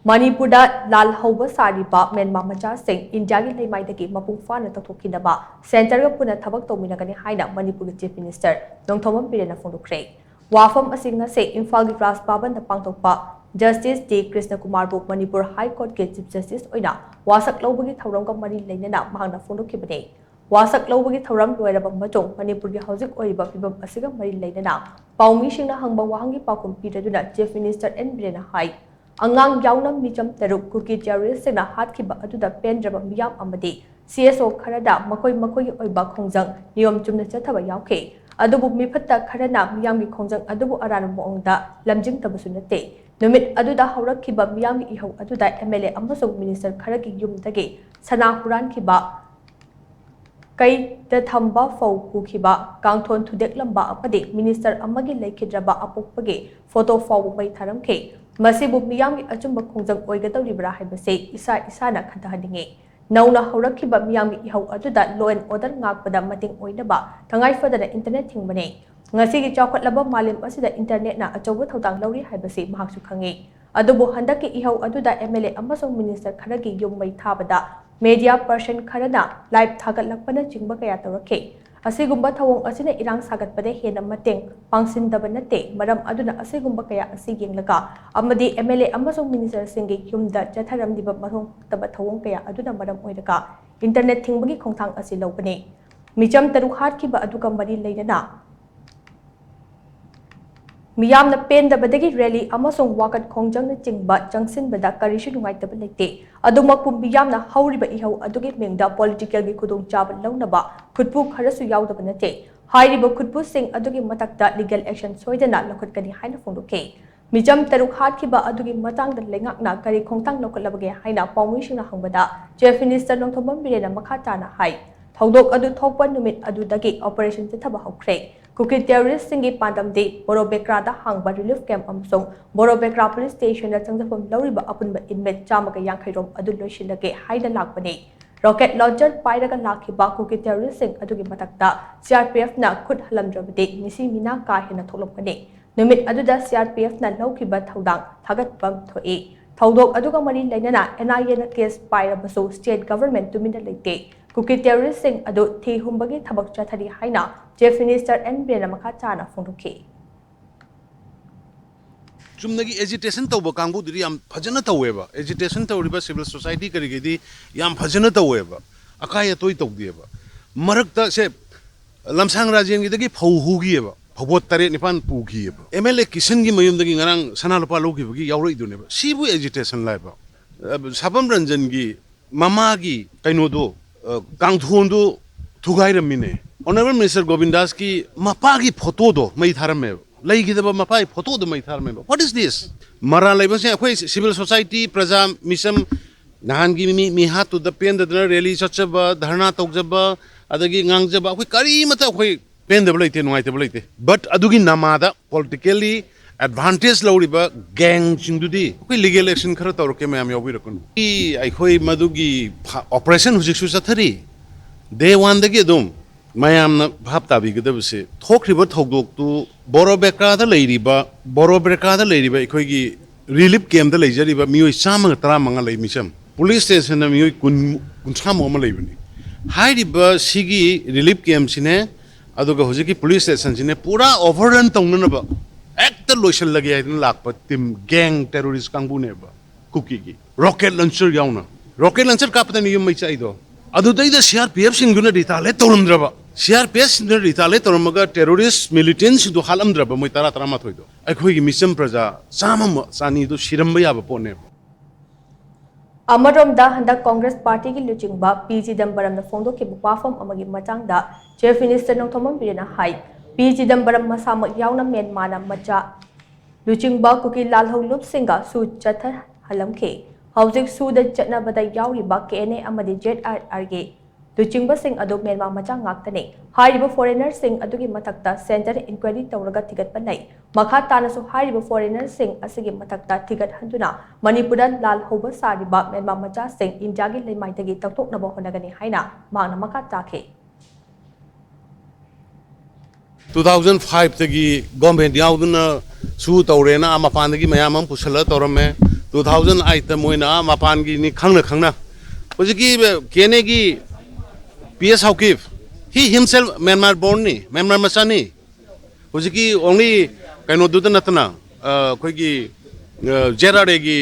ꯃꯅꯤꯄꯨꯔꯗ ꯂꯥꯜ ꯍꯧꯕ ꯁꯥꯔꯤꯕ ꯃ꯭ꯌꯥꯟꯃꯥꯔ ꯃꯆꯥꯁꯤꯡ ꯏꯟꯗꯤꯌꯥꯒꯤ ꯂꯩꯃꯥꯏꯗꯒꯤ ꯃꯄꯨꯡ ꯐꯥꯅ ꯇꯧꯊꯣꯛꯈꯤꯅꯕ ꯁꯦꯟꯇꯔꯒ ꯄꯨꯟꯅ ꯊꯕꯛ ꯇꯧꯃꯤꯟꯅꯒꯅꯤ ꯍꯥꯏꯅ ꯃꯅꯤꯄꯨꯔꯒꯤ ꯆꯤꯐ ꯃꯤꯅꯤꯁꯇꯔ ꯅꯣꯡꯊꯣꯝꯕꯝ ꯕꯤꯔꯦꯟꯅ ꯐꯣꯡꯗꯣꯛꯈ꯭ꯔꯦ꯫ ꯋꯥꯐꯝ ꯑꯁꯤ ꯉꯁꯤ ꯏꯝꯐꯥꯜꯒꯤ ꯔꯥꯖꯚꯕꯟꯗ ꯄꯥꯡꯊꯣꯛꯄ ꯖꯁꯇꯤꯁ ꯗꯤ ꯀ꯭ꯔꯤꯁꯅꯀꯨꯃꯥꯔꯕꯨ ꯃꯅꯤꯄꯨꯔ ꯍꯥꯏ ꯀꯣꯔꯠꯀꯤ ꯆꯤꯐ ꯖꯁꯇꯤꯁ ꯑꯣꯏꯅ ꯋꯥꯁꯛ ꯂꯧꯕꯒꯤ ꯊꯧꯔꯝꯒ ꯃꯔꯤ ꯂꯩꯅꯅ ꯃꯍꯥꯛꯅ ꯐꯣꯡꯗꯣꯛꯈꯤꯕꯅꯤ꯫ ꯋꯥꯁꯛ ꯂꯧꯕꯒꯤ ꯊꯧꯔꯝ ꯂꯣꯏꯔꯕ ꯃꯇꯨꯡ ꯃꯅꯤꯄꯨꯔꯒꯤ ꯍꯧꯖꯤꯛ ꯑꯣꯏꯔꯤꯕ ꯐꯤꯚꯝ ꯑꯁꯤꯒ ꯃꯔꯤ ꯂꯩꯅꯅ ꯄꯥꯎꯃꯤꯁꯤꯡꯅ ꯍꯪꯕ ꯋꯥꯍꯪꯒꯤ ꯄꯥꯎꯈꯨꯝ ꯄꯤꯔꯗꯨꯅ ꯆꯤꯐ ꯃꯤꯅꯤꯁꯇꯔ ꯑꯦꯟ ꯕꯤꯔꯦꯟꯅ ꯍꯥꯏ ꯑꯉꯥꯡ ꯌꯥꯎꯅ ꯃꯤꯆꯝ 6 ꯀꯨꯀꯤ ꯇꯦꯔꯣꯔꯤꯁꯁꯤꯡꯅ ꯍꯥꯠꯈꯤꯕ ꯑꯗꯨꯗ ꯄꯦꯟꯗ꯭ꯔꯕ ꯃꯤꯌꯥꯝ ꯑꯃꯗꯤ CSO ꯈꯔꯗ ꯃꯈꯣꯏꯒꯤ ꯑꯣꯏꯕ ꯈꯣꯡꯖꯪ ꯅꯤꯌꯣꯝ ꯆꯨꯝꯅ ꯆꯠꯊꯕ ꯌꯥꯎꯈꯤ꯫ ꯑꯗꯨꯕꯨ ꯃꯤꯐꯠꯇ ꯈꯔꯅ ꯃꯤꯌꯥꯝꯒꯤ ꯈꯣꯡꯖꯪ ꯑꯗꯨꯕꯨ ꯑꯔꯥꯟꯕ ꯃꯑꯣꯡꯗ ꯂꯝꯖꯤꯡꯇꯕꯁꯨ ꯅꯠꯇꯦ꯫ ꯅꯨꯃꯤꯠ ꯑꯗꯨꯗ ꯍꯧꯔꯛꯈꯤꯕ ꯃꯤꯌꯥꯝꯒꯤ ꯏꯍꯧ ꯑꯗꯨꯗ MLA ꯑꯃꯁꯨꯡ ꯃꯤꯅꯤꯁꯇꯔ ꯈꯔꯒꯤ ꯌꯨꯝꯗꯒꯤ ꯁꯅꯥ ꯍꯨꯔꯥꯟꯈꯤꯕ, ꯀꯩꯗ ꯊꯝꯕ ꯐꯧ ꯄꯨꯈꯤꯕ, ꯀꯥꯡꯊꯣꯟ ꯊꯨꯗꯦꯛꯂꯝꯕ ꯑꯃꯗꯤ ꯃꯤꯅꯤꯁꯇꯔ ꯑꯃꯒꯤ ꯂꯩꯈꯤꯗ꯭ꯔꯕ ꯑꯄꯣꯛꯄꯒꯤ ꯐꯣꯇꯣ ꯐꯥꯎꯕ ꯃꯩ ꯊꯥꯔꯝꯈꯤ꯫ ꯃꯁꯤꯕꯨ ꯃꯤꯌꯥꯝꯒꯤ ꯑꯆꯨꯝꯕ ꯈꯣꯡꯖꯪ ꯑꯣꯏꯒꯗꯧꯔꯤꯕ꯭ꯔꯥ ꯍꯥꯏꯕꯁꯤ ꯏꯁꯥꯅ ꯈꯟꯊꯍꯟꯅꯤꯡꯉꯤ꯫ ꯅꯧꯅ ꯍꯧꯔꯛꯈꯤꯕ ꯃꯤꯌꯥꯝꯒꯤ ꯏꯍꯧ ꯑꯗꯨꯗ ꯂꯣ ꯑꯦꯟ ꯑꯣꯔꯗꯔ ꯉꯥꯛꯄꯗ ꯃꯇꯦꯡ ꯑꯣꯏꯅꯕ ꯇꯉꯥꯏꯐꯗꯅ ꯏꯟꯇꯔꯅꯦꯠ ꯊꯤꯡꯕꯅꯤ꯫ ꯉꯁꯤꯒꯤ ꯆꯥꯎꯈꯠꯂꯕ ꯃꯥꯂꯦꯝ ꯑꯁꯤꯗ ꯏꯟꯇꯔꯅꯦꯠꯅ ꯑꯆꯧꯕ ꯊꯧꯗꯥꯡ ꯂꯧꯔꯤ ꯍꯥꯏꯕꯁꯤ ꯃꯍꯥꯛꯁꯨ ꯈꯪꯏ꯫ ꯑꯗꯨꯕꯨ ꯍꯟꯗꯛꯀꯤ ꯏꯍꯧ ꯑꯗꯨꯗ MLA ꯑꯃꯁꯨꯡ ꯃꯤꯅꯤꯁꯇꯔ ꯈꯔꯒꯤ ꯌꯨꯝ ꯃꯩ ꯊꯥꯕꯗ ꯃꯦꯗꯤꯌꯥ ꯄꯔꯁꯟ ꯈꯔꯅ ꯂꯥꯏꯚ ꯊꯥꯒꯠꯂꯛꯄꯅꯆꯤꯡꯕ ꯀꯌꯥ ꯇꯧꯔꯛꯈꯤ꯫ ꯑꯁꯤꯒꯨꯝꯕ ꯊꯧꯑꯣꯡ ꯑꯁꯤꯅ ꯏꯔꯥꯡ ꯁꯥꯒꯠꯄꯗ ꯍꯦꯟꯅ ꯃꯇꯦꯡ ꯄꯥꯡꯁꯤꯟꯗꯕ ꯅꯠꯇꯦ꯫ ꯃꯔꯝ ꯑꯗꯨꯅ ꯑꯁꯤꯒꯨꯝꯕ ꯀꯌꯥ ꯑꯁꯤ ꯌꯦꯡꯂꯒ ꯑꯃꯗꯤ MLA ꯑꯃꯁꯨꯡ ꯃꯤꯅꯤꯁꯇꯔꯁꯤꯡꯒꯤ ꯌꯨꯝꯗ ꯆꯠꯊꯔꯝꯂꯤꯕ ꯃꯊꯣꯡ ꯍꯨꯛꯇꯕ ꯊꯧꯑꯣꯡ ꯀꯌా ꯑꯗꯨꯅ ꯃꯔꯝ ꯑꯣꯏꯔꯒ ꯏꯟꯇꯔꯅꯦꯠ ꯊꯤꯡꯕꯒꯤ ꯈꯣꯡꯊꯥꯡ ꯑꯁꯤ ꯂꯧꯕꯅꯤ꯫ ꯃꯤꯆꯝ 6 ꯍꯥꯠꯈꯤꯕ ꯑꯗꯨꯒ ꯃꯔꯤ ꯂꯩꯅꯅ ꯃꯤꯌꯥꯝꯅ ꯄꯦꯟꯗꯕꯗꯒꯤ ꯔꯦꯂꯤ ꯑꯃꯁꯨꯡ ꯋꯥꯀꯠ ꯈꯣꯡꯖꯪꯅꯆꯤꯡꯕ ꯆꯪꯁꯤꯟꯕꯗ ꯀꯔꯤꯁꯨ ꯅꯨꯡꯉꯥꯏꯇꯕ ꯂꯩꯇꯦ꯫ ꯑꯗꯨꯃꯛꯄꯨ ꯃꯤꯌꯥꯝꯅ ꯍꯧꯔꯤꯕ ꯏꯍꯧ ꯑꯗꯨꯒꯤ ꯃꯤꯡꯗ ꯄꯣꯂꯤꯇꯤꯀꯦꯜꯒꯤ ꯈꯨꯗꯣꯡꯆꯥꯕ ꯂꯧꯅꯕ ꯈꯨꯠꯄꯨ ꯈꯔꯁꯨ ꯌꯥꯎꯗꯕ ꯅꯠꯇꯦ꯫ ꯍꯥꯏꯔꯤꯕ ꯈꯨꯠꯄꯨꯁꯤꯡ ꯑꯗꯨꯒꯤ ꯃꯊꯛꯇ ꯂꯤꯒꯦꯜ ꯑꯦꯛꯁꯟ ꯁꯣꯏꯗꯅ ꯂꯧꯈꯠꯀꯅꯤ ꯍꯥꯏꯅ ꯐꯣꯡꯗꯣꯛꯈꯤ꯫ ꯃꯤꯆꯝ 6 ꯍꯥꯠꯈꯤꯕ ꯑꯗꯨꯒꯤ ꯃꯇꯥꯡꯗ ꯂꯩꯉꯥꯛꯅ ꯀꯔꯤ ꯈꯣꯡꯊꯥꯡ ꯂꯧꯈꯠꯂꯕꯒꯦ ꯍꯥꯏꯅ ꯄꯥꯎꯃꯤꯁꯤꯡꯅ ꯍꯪꯕꯗ ꯆꯤꯐ ꯃꯤꯅꯤꯁꯇꯔ ꯅꯣꯡꯊꯣꯝꯕꯝ ꯕꯤꯔꯦꯟꯅ ꯃꯈꯥ ꯇꯥꯅ ꯍꯥꯏ ꯊꯧꯗꯣꯛ ꯑꯗꯨ ꯊꯣꯛꯄ ꯅꯨꯃꯤꯠ ꯑꯗꯨꯗꯒꯤ ꯑꯣꯄꯔꯦꯁꯟ ꯆꯠꯊꯕ ꯍꯧꯈ꯭ꯔꯦ꯫ ꯀꯨꯀꯤ ꯇꯦꯔꯣꯔꯤꯁꯁꯤꯡꯒꯤ ꯄꯥꯟꯗꯝꯗꯤ ꯕꯣꯔꯣꯕꯦꯀ꯭ꯔꯥꯗ ꯍꯥꯡꯕ ꯔꯤꯂꯤꯐ ꯀꯦꯝꯞ ꯑꯃꯁꯨꯡ ꯕꯣꯔꯣꯕꯦꯀ꯭ꯔꯥ ꯄꯨꯂꯤꯁ ꯁ꯭ꯇꯦꯁꯟꯗ ꯆꯪꯖꯐꯝ ꯂꯧꯔꯤꯕ ꯑꯄꯨꯟꯕ ꯏꯟꯃꯦꯠ 150 ꯔꯣꯝ ꯑꯗꯨ ꯂꯣꯏꯁꯤꯜꯂꯒꯦ ꯍꯥꯏꯅ ꯂꯥꯛꯄꯅꯤ꯫ ꯔꯣꯀꯦꯠ ꯂꯣꯟꯆꯔ ꯄꯥꯏꯔꯒ ꯂꯥꯛꯈꯤꯕ ꯀꯨꯀꯤ ꯇꯦꯔꯣꯔꯤꯁꯁꯤꯡ ꯑꯗꯨꯒꯤ ꯃꯊꯛꯇ CRPFꯅ ꯈꯨꯠ ꯍꯜꯂꯝꯗ꯭ꯔꯕꯗꯤ ꯃꯤꯁꯤ ꯃꯤꯅꯥ ꯀꯥ ꯍꯦꯟꯅ ꯊꯣꯛꯂꯛꯀꯅꯤ꯫ ꯅꯨꯃꯤꯠ ꯑꯗꯨꯗ CRPFꯅ ꯂꯧꯈꯤꯕ ꯊꯧꯗꯥꯡ ꯊꯥꯒꯠꯐꯝ ꯊꯣꯛꯏ꯫ ꯊꯧꯗꯣꯛ ꯑꯗꯨꯒ ꯃꯔꯤ ꯂꯩꯅꯅ NIAꯅ ꯀꯦꯁ ꯄꯥꯏꯔꯕꯁꯨ ꯁ꯭ꯇꯦꯠ ꯒꯚꯔꯟꯃꯦꯟꯠ ꯇꯨꯃꯤꯟꯅ ꯂꯩꯇꯦ꯫ ꯀꯨꯀꯤ ꯇꯦꯔꯣꯔꯤꯁꯁꯤꯡ ꯑꯗꯨ ꯊꯤ ꯍꯨꯝꯕꯒꯤ ꯊꯕꯛ ꯆꯠꯊꯔꯤ ꯍꯥꯏꯅ ꯆꯤꯐ ꯃꯤꯅꯤꯁꯇꯔ ꯑꯦꯟ ꯕꯤꯔꯦꯟꯅ ꯃꯈꯥ ꯇꯥꯅ ꯐꯣꯡꯗꯣꯛꯈꯤ꯫ ꯆꯨꯝꯅꯒꯤ ꯑꯦꯖꯤꯇꯦꯁꯟ ꯇꯧꯕ ꯀꯥꯡꯕꯨꯗꯨꯗꯤ ꯌꯥꯝ ꯐꯖꯅ ꯇꯧꯋꯦꯕ ꯑꯦꯖꯤꯇꯦꯁꯟ ꯇꯧꯔꯤꯕ ꯁꯤꯚꯤꯜ ꯁꯣꯁꯥꯏꯇꯤ ꯀꯔꯤꯒꯤꯗꯤ ꯌꯥꯝ ꯐꯖꯅ ꯇꯧꯋꯦꯕ ꯑꯀꯥꯏ ꯑꯇꯣꯏ ꯇꯧꯗꯦꯕ ꯃꯔꯛꯇ ꯁꯦ ꯂꯝꯁꯥꯡ ꯔꯥꯖꯦꯟꯒꯤꯗꯒꯤ ꯐꯧ ꯍꯨꯈꯤꯑꯕ ꯐꯧꯕꯣꯠ 9 ꯄꯨꯈꯤꯑꯕ MLA ꯀꯤꯁꯟꯒꯤ ꯃꯌꯨꯝꯗꯒꯤ ꯉꯔꯥꯡ ꯁꯅꯥ ꯂꯨꯄꯥ ꯂꯧꯈꯤꯕꯒꯤ ꯌꯥꯎꯔꯛꯏꯗꯨꯅꯦꯕ ꯁꯤꯕꯨ ꯑꯦꯖꯤꯇꯦꯁꯟ ꯂꯥꯏꯕ ꯁꯥꯕꯝ ꯔꯟꯖꯟꯒꯤ ꯃꯃꯥꯒꯤ ꯀꯩꯅꯣꯗꯣ ꯀꯥꯡꯊꯣꯟꯗꯣ ꯊꯨꯒꯥꯏꯔꯝꯃꯤꯅꯦ ꯑꯣꯅꯔꯦꯕꯜ ꯃꯤꯅꯤꯁꯇꯔ ꯒꯣꯕꯤꯟꯗꯥꯁꯀꯤ ꯃꯄꯥꯒꯤ ꯐꯣꯇꯣꯗꯣ ꯃꯩ ꯊꯥꯔꯝꯃꯦꯕ ꯂꯩꯈꯤꯗꯕ ꯃꯄꯥꯒꯤ ꯐꯣꯇꯣꯗꯣ ꯃꯩ ꯊꯥꯔꯝꯃꯦꯕ ꯋꯥꯠ ꯏꯁ ꯗꯤꯁ ꯃꯔꯥ ꯂꯩꯕꯁꯦ ꯑꯩꯈꯣꯏ ꯁꯤꯚꯤꯜ ꯁꯣꯁꯥꯏꯇꯤ प्रजा मिशम नहानगी मिहातुदा पेंददना रैली चचबा धरना तौजबा अदगी ngangjaba अखोई करीमता अखोई पेंदब लेते नुंगाइतब लेते बट अदुगी नमादा पॉलिटिकली एडवांटेज लौरिबा गैंग सिंगदुदी अखोई लीगल एक्शन खरा तौरके मयाम याउबिरकन ई अखोई मदुगी ऑपरेशन हुजिकसु चथरी डे 1 दगी दुम मयामना भाब ताबिगदबसे थोखरिबा थौदोकतु बोरोबेक्रादा लेरिबा अखोई रिलीफ कैम्प लेजरीबा मियोय 135 लई मिसम पुलिस स्टेशन मियोय 30 लेबनी हाइरिबा सिगी रिलीफ कैम्प सिने अदुगा हुजिकी पुलिस स्टेशन सिने पूरा ओवररन तौननबा एकता लोइसल लगे हाइदन लाकपा टीम गैंग टेररिस्ट कांगबुनेबा कुकीगी रॉकेट लॉन्चर याउना रॉकेट लॉन्चर कापदनि युम मैचाइदो अदुदैदा CRPF सिंगुना रिताले तौरमद्रबा CRPF सिंगुना रिताले तौरमगा टेररिस्ट मिलिटेंट्स दु हालमद्रबा मोय 13 दो अखोई मिसम प्रजा चामम चानी दु सिरमबा याबा पोने अमरोमदा हंदक कांग्रेस पार्टी की लुचिंगबा P चिदंबरमना फोंदोखिबा वाफम अमगी मचांगदा चीफ मिनिस्टर नोंथोमम बिरेना हाई P चिदंबरम मसामक यावना म्यांमारना मचा लुचिंगबा कुकी लालहौ लुपसिंगा सु चथर हलमखे हौजिक सुदा चटनबदा यावरिबा KNA अमदी ZRR गे लुचिंगबसिंग अदो म्यांमार मचा ngaktane हाइरिबा फॉरेनर सिंग अदुगी मथक्ता सेंटर इंक्वायरी तौरगा थिगतपा लै मखा तानसु हाइरिबा फॉरेनर सिंग असिगी मथक्ता थिगत हंदुना मणिपुरदा लाल हौबा सारिबा म्यांमार मचा सिंग इंडियागी लेमाइदगी तौथोकनबा होनगनी हाइना मांगना मखा ताखे 2005 तगी गवर्नमेंट याउदना सु तौरेना मपानदगी मयाम पुसला तौरमे 2008 मोइना मापान की नि खंगना खंगना हुजिकी केने की PS Hawkiff he himself Myanmar born ni Myanmar masani हुजिकी only kaino duda natna koi ki jerare ki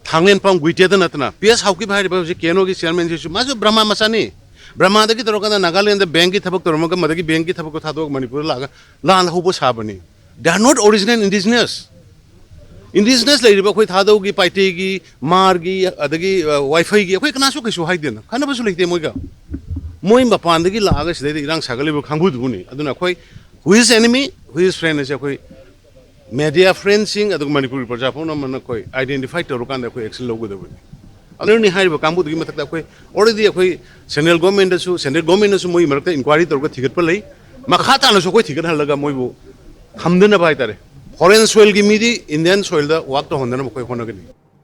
thanglen pam guite da natna PS Hawkiff hai ba huji keno ki chairman ji majo brahma masani Brahma तौर Nagaland bank की थबक तौर Madgi bank की थबक को थादोक मणिपुर लागा लान हौबो साबनी they are not original indigenous लेरिबा कोई थादोगी पाइटेगी मारगी अदगी वाईफाई की कोई कनासो कैसो हाइदेना खानबसु लेते मोइगा मोइ मपानदगी लागा सिदे इरांग सागलेबो खांगुदुनी अदुना कोई who is enemy who is friend से कोई मीडिया फ्रेंड सिंग अदग मणिपुर प्रजाफोन मन कोई आइडेंटिफाई तौरकान कोई एक्शन लोगदबनी अदरनी हाइबो कांबुदगी मतकदा कोई ऑलरेडी कोई सेंट्रल गवर्नमेंट से मोई मरकता इंक्वायरी तौर थिगत लई मखा तानसु कोई थिगत हलगा मोइबो हमदना बाय तारे फॉरेन सोइल की मीदी इंडियन सोइल दा वाक तो होंदना कोई होनगनी